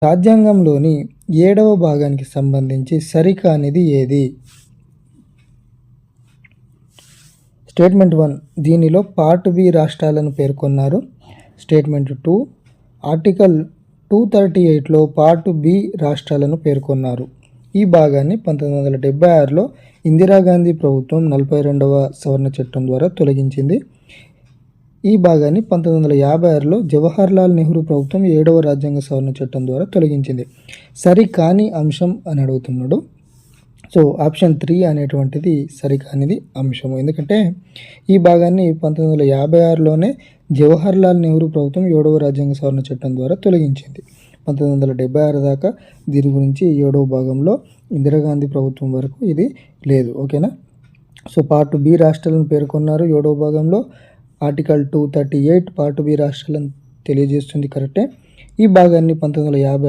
రాజ్యాంగంలోని 7వ భాగానికి సంబంధించి సరికానిది ఏది? స్టేట్మెంట్ 1 దీనిలో పార్ట్ బి రాష్ట్రాలను పేర్కొన్నారు. స్టేట్మెంట్ 2 ఆర్టికల్ 238లో పార్ట్ బి రాష్ట్రాలను పేర్కొన్నారు. ఈ భాగాన్ని 1976లో ఇందిరాగాంధీ ప్రభుత్వం 42వ సవరణ చట్టం ద్వారా తొలగించింది. ఈ భాగాన్ని 1956లో జవహర్లాల్ నెహ్రూ ప్రభుత్వం 7వ రాజ్యాంగ సవరణ చట్టం ద్వారా తొలగించింది. సరికాని అంశం అని అడుగుతున్నాడు. సో ఆప్షన్ 3 అనేటువంటిది సరికానిది అంశము. ఎందుకంటే ఈ భాగాన్ని 1956లోనే జవహర్లాల్ నెహ్రూ ప్రభుత్వం 7వ రాజ్యాంగ సవరణ చట్టం ద్వారా తొలగించింది. 1976 దాకా దీని గురించి 7వ భాగంలో ఇందిరాగాంధీ ప్రభుత్వం వరకు ఇది లేదు. ఓకేనా. సో పార్ట్ బి రాష్ట్రాలను పేర్కొన్నారు 7వ భాగంలో. ఆర్టికల్ 238 పార్ట్ బి రాష్ట్రాలను తెలియజేస్తుంది, కరెక్టే. ఈ భాగాన్ని 1956